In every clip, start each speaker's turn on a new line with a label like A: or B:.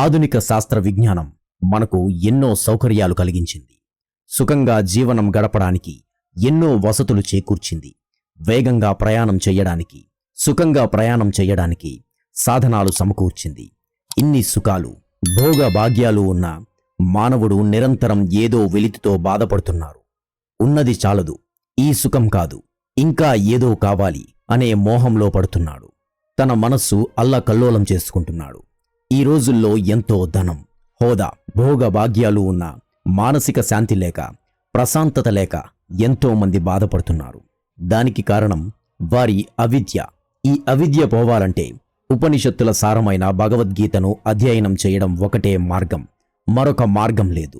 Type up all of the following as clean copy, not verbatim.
A: ఆధునిక శాస్త్ర విజ్ఞానం మనకు ఎన్నో సౌకర్యాలు కలిగించింది. సుఖంగా జీవనం గడపడానికి ఎన్నో వసతులు చేకూర్చింది. వేగంగా ప్రయాణం చెయ్యడానికి, సుఖంగా ప్రయాణం చెయ్యడానికి సాధనాలు సమకూర్చింది. ఇన్ని సుఖాలు, భోగ భాగ్యాలు ఉన్న మానవుడు నిరంతరం ఏదో వెలితితో బాధపడుతున్నారు. ఉన్నది చాలదు, ఈ సుఖం కాదు, ఇంకా ఏదో కావాలి అనే మోహంలో పడుతున్నాడు. తన మనస్సు అల్లకల్లోలం చేసుకుంటున్నాడు. ఈ రోజుల్లో ఎంతో ధనం, హోదా, భోగ భాగ్యాలు ఉన్న మానసిక శాంతి లేక, ప్రశాంతత లేక ఎంతో మంది బాధపడుతున్నారు. దానికి కారణం వారి అవిద్య. ఈ అవిద్య పోవాలంటే ఉపనిషత్తుల సారమైన భగవద్గీతను అధ్యయనం చేయడం ఒకటే మార్గం, మరొక మార్గం లేదు.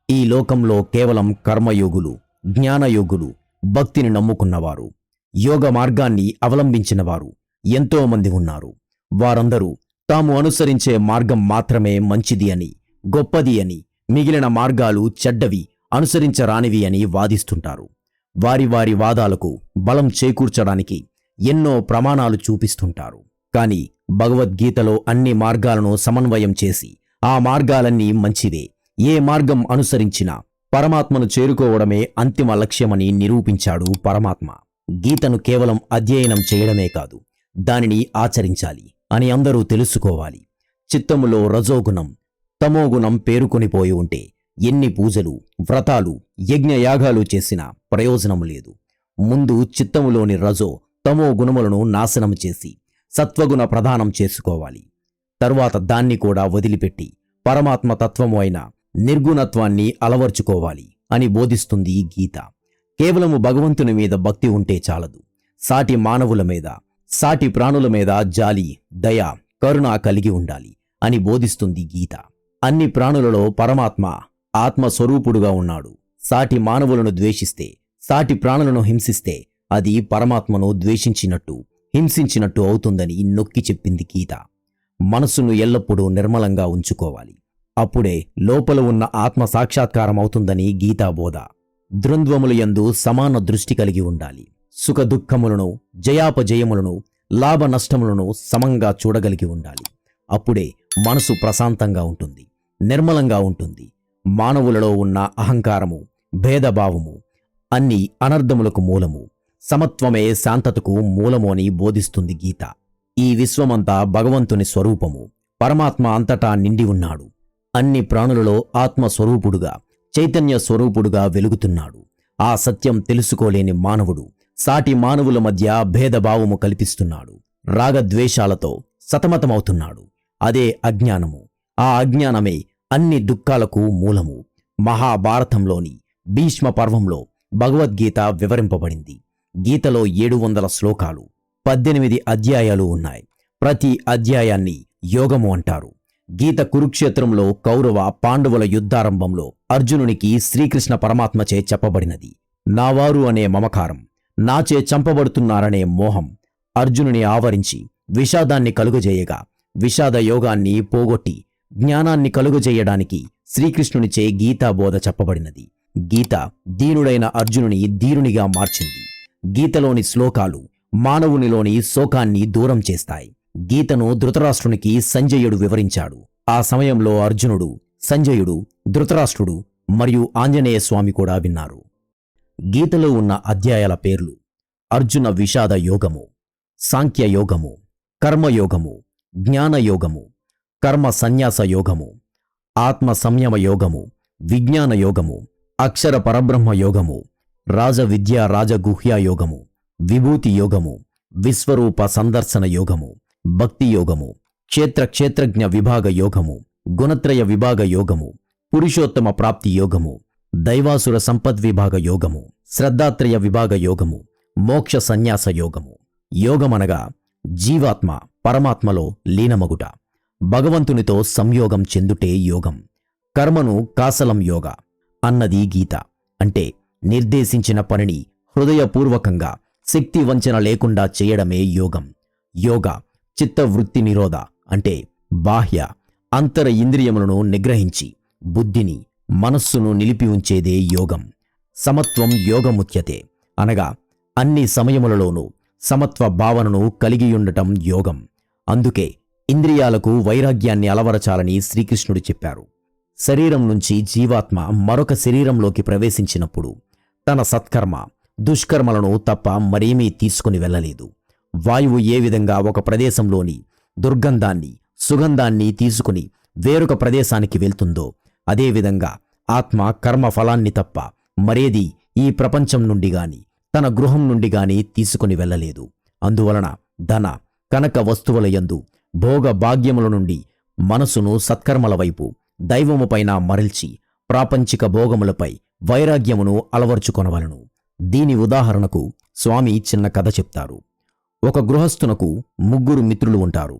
A: ఈ లోకంలో కేవలం కర్మయోగులు, జ్ఞానయోగులు, భక్తిని నమ్ముకున్నవారు, యోగ మార్గాన్ని అవలంబించిన వారు ఎంతో మంది ఉన్నారు. వారందరూ తాము అనుసరించే మార్గం మాత్రమే మంచిది అని, గొప్పది అని, మిగిలిన మార్గాలు చెడ్డవి, అనుసరించరానివి అని వాదిస్తుంటారు. వారి వారి వాదాలకు బలం చేకూర్చడానికి ఎన్నో ప్రమాణాలు చూపిస్తుంటారు. కానీ భగవద్గీతలో అన్ని మార్గాలను సమన్వయం చేసి ఆ మార్గాలన్నీ మంచివే, ఏ మార్గం అనుసరించినా పరమాత్మను చేరుకోవడమే అంతిమ లక్ష్యమని నిరూపించాడు పరమాత్మ. గీతను కేవలం అధ్యయనం చేయడమే కాదు, దానిని ఆచరించాలి అని అందరూ తెలుసుకోవాలి. చిత్తములో రజోగుణం, తమోగుణం పేరుకొనిపోయి ఉంటే ఎన్ని పూజలు, వ్రతాలు, యజ్ఞయాగాలు చేసినా ప్రయోజనం లేదు. ముందు చిత్తములోని రజో, తమో గుణములను నాశనం చేసి సత్వగుణ ప్రదానం చేసుకోవాలి. తరువాత దాన్ని కూడా వదిలిపెట్టి పరమాత్మ తత్వము అయిన నిర్గుణత్వాన్ని అలవర్చుకోవాలి అని బోధిస్తుంది గీత. కేవలము భగవంతుని మీద భక్తి ఉంటే చాలదు. సాటి మానవుల మీద, సాటి ప్రాణుల మీద జాలి, దయ, కరుణ కలిగి ఉండాలి అని బోధిస్తుంది గీత. అన్ని ప్రాణులలో పరమాత్మ ఆత్మస్వరూపుడుగా ఉన్నాడు. సాటి మానవులను ద్వేషిస్తే, సాటి ప్రాణులను హింసిస్తే అది పరమాత్మను ద్వేషించినట్టు, హింసించినట్టు అవుతుందని నొక్కి చెప్పింది గీత. మనస్సును ఎల్లప్పుడూ నిర్మలంగా ఉంచుకోవాలి. అప్పుడే లోపల ఉన్న ఆత్మ సాక్షాత్కారం అవుతుందని గీతా బోధ. ద్వంద్వముల యందు సమాన దృష్టి కలిగి ఉండాలి. సుఖ దుఃఖములను, జయాపజయములను, లాభ నష్టములను సమంగా చూడగలిగి ఉండాలి. అప్పుడే మనసు ప్రశాంతంగా ఉంటుంది, నిర్మలంగా ఉంటుంది. మానవులలో ఉన్న అహంకారము, భేదభావము అన్ని అనర్థములకు మూలము. సమత్వమే శాంతతకు మూలము అని బోధిస్తుంది గీత. ఈ విశ్వమంతా భగవంతుని స్వరూపము. పరమాత్మ అంతటా నిండి ఉన్నాడు. అన్ని ప్రాణులలో ఆత్మస్వరూపుడుగా, చైతన్య స్వరూపుడుగా వెలుగుతున్నాడు. ఆ సత్యం తెలుసుకోలేని మానవుడు సాటి మానవుల మధ్య భేదభావము కల్పిస్తున్నాడు. రాగద్వేషాలతో సతమతమవుతున్నాడు. అదే అజ్ఞానము. ఆ అజ్ఞానమే అన్ని దుఃఖాలకు మూలము. మహాభారతంలోని భీష్మ పర్వంలో భగవద్గీత వివరింపబడింది. గీతలో 700 శ్లోకాలు, 18 అధ్యాయాలు ఉన్నాయి. ప్రతి అధ్యాయాన్ని యోగము అంటారు. గీత కురుక్షేత్రంలో కౌరవ పాండవుల యుద్ధారంభంలో అర్జునునికి శ్రీకృష్ణ పరమాత్మచే చెప్పబడినది. నావారు అనే మమకారం, నాచే చంపబడుతున్నారనే మోహం అర్జునుని ఆవరించి విషాదాన్ని కలుగజేయగా, విషాద యోగాన్ని పోగొట్టి జ్ఞానాన్ని కలుగజేయడానికి శ్రీకృష్ణునిచే గీతాబోధ చెప్పబడినది. గీత దీనుడైన అర్జునుని ధీరునిగా మార్చింది. గీతలోని శ్లోకాలు మానవునిలోని శోకాన్ని దూరం చేస్తాయి. గీతను ధృతరాష్ట్రునికి సంజయుడు వివరించాడు. ఆ సమయంలో అర్జునుడు, సంజయుడు, ధృతరాష్ట్రుడు మరియు ఆంజనేయ స్వామి కూడా విన్నారు. గీతలో ఉన్న అధ్యాయాల పేర్లు: అర్జున విషాద యోగము, సాంఖ్య యోగము, కర్మయోగము, జ్ఞానయోగము, కర్మ సన్యాస యోగము, ఆత్మ సంయమ యోగము, విజ్ఞాన యోగము, అక్షర పరబ్రహ్మ యోగము, రాజవిద్య రాజగుహ్య యోగము, విభూతి యోగము, విశ్వరూప సందర్శన యోగము, భక్తి యోగము, క్షేత్రజ్ఞ విభాగ యోగము, గుణత్రయ విభాగ యోగము, పురుషోత్తమ ప్రాప్తి యోగము, దైవాసుర సంపద్విభాగ యోగము, శ్రద్ధాత్రయ విభాగ యోగము, మోక్ష సన్యాస యోగము. యోగమనగా జీవాత్మ పరమాత్మలో లీనమగుట, భగవంతునితో సంయోగం చెందుటే యోగం. కర్మను కాసలం యోగ అన్నది గీత. అంటే నిర్దేశించిన పనిని హృదయపూర్వకంగా, శక్తి వంచన లేకుండా చేయడమే యోగం. యోగ చిత్తవృత్తి నిరోధ అంటే బాహ్య, అంతర ఇంద్రియములను నిగ్రహించి బుద్ధిని, మనస్సును నిలిపి ఉంచేదే యోగం. సమత్వం యోగముచ్యతే అనగా అన్ని సమయములలోనూ సమత్వ భావనను కలిగియుండటం యోగం. అందుకే ఇంద్రియాలకు వైరాగ్యాన్ని అలవరచాలని శ్రీకృష్ణుడు చెప్పారు. శరీరం నుంచి జీవాత్మ మరొక శరీరంలోకి ప్రవేశించినప్పుడు తన సత్కర్మ దుష్కర్మలను తప్ప మరేమీ తీసుకుని వెళ్ళలేదు. వాయువు ఏ విధంగా ఒక ప్రదేశంలోని దుర్గంధాన్ని సుగంధాన్ని తీసుకుని వేరొక ప్రదేశానికి వెళ్తుందో, అదేవిధంగా ఆత్మ కర్మ ఫలాన్ని తప్ప మరేది ఈ ప్రపంచం నుండి గాని తన గృహం నుండి గాని తీసుకుని వెళ్ళలేదు. అందువలన ధన కనక వస్తువుల యందు భోగ భాగ్యముల నుండి మనసును సత్కర్మల వైపు దైవముపైన మరల్చి ప్రాపంచిక భోగములపై వైరాగ్యమును అలవర్చుకొనవలను. దీని ఉదాహరణకు స్వామి చిన్న కథ చెప్తారు. ఒక గృహస్థునకు 3 మిత్రులు ఉంటారు.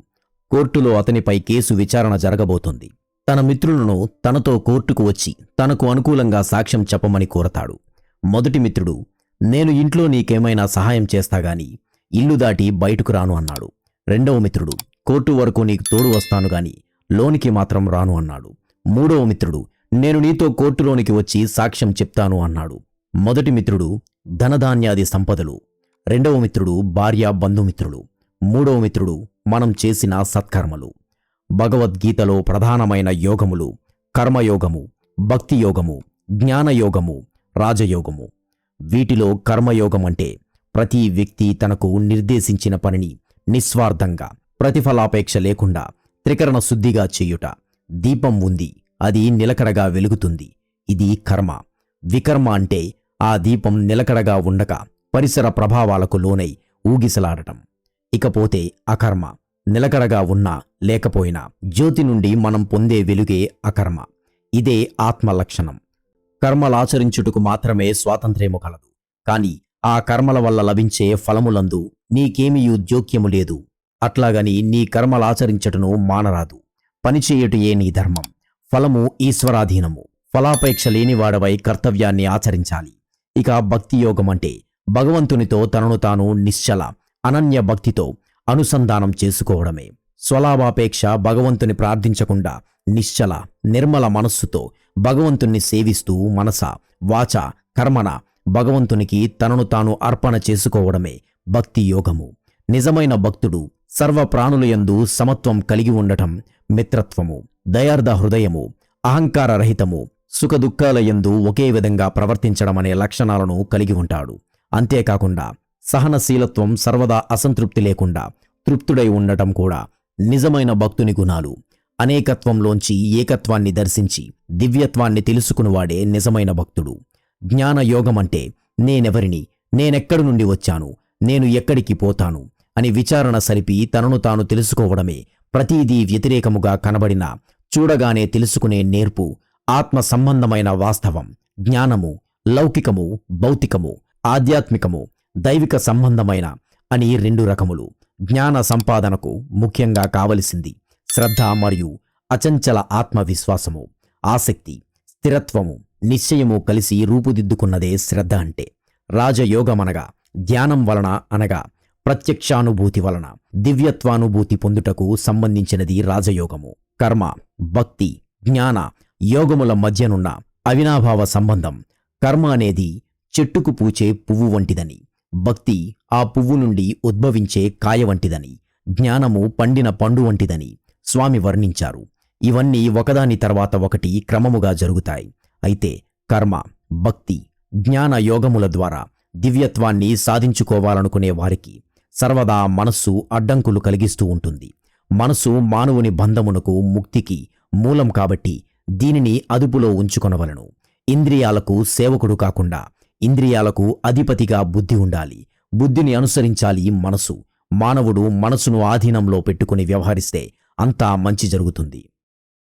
A: కోర్టులో అతనిపై కేసు విచారణ జరగబోతుంది. తన మిత్రులను తనతో కోర్టుకు వచ్చి తనకు అనుకూలంగా సాక్ష్యం చెప్పమని కోరతాడు. మొదటి మిత్రుడు, నేను ఇంట్లో నీకేమైనా సహాయం చేస్తాగాని ఇల్లు దాటి బయటకు రాను అన్నాడు. రెండవ మిత్రుడు, కోర్టు వరకు నీకు తోడు వస్తాను గాని లోనికి మాత్రం రాను అన్నాడు. మూడవ మిత్రుడు, నేను నీతో కోర్టులోనికి వచ్చి సాక్ష్యం చెప్తాను అన్నాడు. మొదటి మిత్రుడు ధనధాన్యాది సంపదలు, రెండవ మిత్రుడు భార్య బంధుమిత్రులు, మూడవ మిత్రుడు మనం చేసిన సత్కర్మలు. భగవద్గీతలో ప్రధానమైన యోగములు కర్మయోగము, భక్తి యోగము, జ్ఞానయోగము, రాజయోగము. వీటిలో కర్మయోగం అంటే ప్రతి వ్యక్తి తనకు నిర్దేశించిన పనిని నిస్వార్థంగా ప్రతిఫలాపేక్ష లేకుండా త్రికరణ శుద్ధిగా చేయుట. దీపం ఉంది, అది నిలకడగా వెలుగుతుంది, ఇది కర్మ. వికర్మ అంటే ఆ దీపం నిలకడగా ఉండక పరిసర ప్రభావాలకు లోనై ఊగిసలాడటం. ఇకపోతే అకర్మ, నిలకడగా ఉన్నా లేకపోయినా జ్యోతి నుండి మనం పొందే వెలుగే అకర్మ. ఇదే ఆత్మ లక్షణం. కర్మలాచరించుటకు మాత్రమే స్వాతంత్ర్యము కలదు, కాని ఆ కర్మల వల్ల లభించే ఫలములందు నీకేమియూ జోక్యము లేదు. అట్లాగని నీ కర్మలాచరించటను మానరాదు. పనిచేయుటయే నీ ధర్మం, ఫలము ఈశ్వరాధీనము. ఫలాపేక్ష లేనివాడవై కర్తవ్యాన్ని ఆచరించాలి. ఇక భక్తి యోగం అంటే భగవంతునితో తనను తాను నిశ్చల అనన్య భక్తితో అనుసంధానం చేసుకోవడమే. స్వలాభాపేక్ష భగవంతుని ప్రార్థించకుండా నిశ్చల నిర్మల మనస్సుతో భగవంతుణ్ణి సేవిస్తూ మనస వాచ కర్మన భగవంతునికి తనను తాను అర్పణ చేసుకోవడమే భక్తి యోగము. నిజమైన భక్తుడు సర్వ ప్రాణులయందు సమత్వం కలిగి ఉండటం, మిత్రత్వము, దయార్ధ హృదయము, అహంకార రహితము, సుఖదుఖాలయందు ఒకే విధంగా ప్రవర్తించడమనే లక్షణాలను కలిగి ఉంటాడు. అంతేకాకుండా సహనశీలత్వం, సర్వదా అసంతృప్తి లేకుండా తృప్తుడై ఉండటం కూడా నిజమైన భక్తుని గుణాలు. అనేకత్వంలోంచి ఏకత్వాన్ని దర్శించి దివ్యత్వాన్ని తెలుసుకునివాడే నిజమైన భక్తుడు. జ్ఞానయోగమంటే నేనెవరిని, నేనెక్కడి నుండి వచ్చాను, నేను ఎక్కడికి పోతాను అని విచారణ సలిపి తనను తాను తెలుసుకోవడమే. ప్రతీదీ వ్యతిరేకముగా కనబడినా చూడగానే తెలుసుకునే నేర్పు, ఆత్మ సంబంధమైన వాస్తవం. జ్ఞానము లౌకికము, భౌతికము, ఆధ్యాత్మికము, దైవిక సంబంధమైన అని 2 రకములు. జ్ఞాన సంపాదనకు ముఖ్యంగా కావలసింది శ్రద్ధ మరియు అచంచల ఆత్మవిశ్వాసము, ఆసక్తి, స్థిరత్వము, నిశ్చయము కలిసి రూపుదిద్దుకున్నదే శ్రద్ధ అంటే. రాజయోగమనగా ధ్యానం వలన అనగా ప్రత్యక్షానుభూతి వలన దివ్యత్వానుభూతి పొందుటకు సంబంధించినది రాజయోగము. కర్మ, భక్తి, జ్ఞాన యోగముల మధ్యనున్న అవినాభావ సంబంధం. కర్మ అనేది చెట్టుకు పూచే పువ్వు వంటిదని, భక్తి ఆ పువ్వు నుండి ఉద్భవించే కాయ వంటిదని, జ్ఞానము పండిన పండు వంటిదని స్వామి వర్ణించారు. ఇవన్నీ ఒకదాని తర్వాత ఒకటి క్రమముగా జరుగుతాయి. అయితే కర్మ, భక్తి, జ్ఞాన యోగముల ద్వారా దివ్యత్వాన్ని సాధించుకోవాలనుకునే వారికి సర్వదా మనస్సు అడ్డంకులు కలిగిస్తూ ఉంటుంది. మనస్సు మానవుని బంధమునకు, ముక్తికి మూలం కాబట్టి దీనిని అదుపులో ఉంచుకొనవలను. ఇంద్రియాలకు సేవకుడు కాకుండా ఇంద్రియాలకు అధిపతిగా బుద్ధి ఉండాలి. బుద్ధిని అనుసరించాలి మనసు. మానవుడు మనసును ఆధీనంలో పెట్టుకుని వ్యవహరిస్తే అంతా మంచి జరుగుతుంది.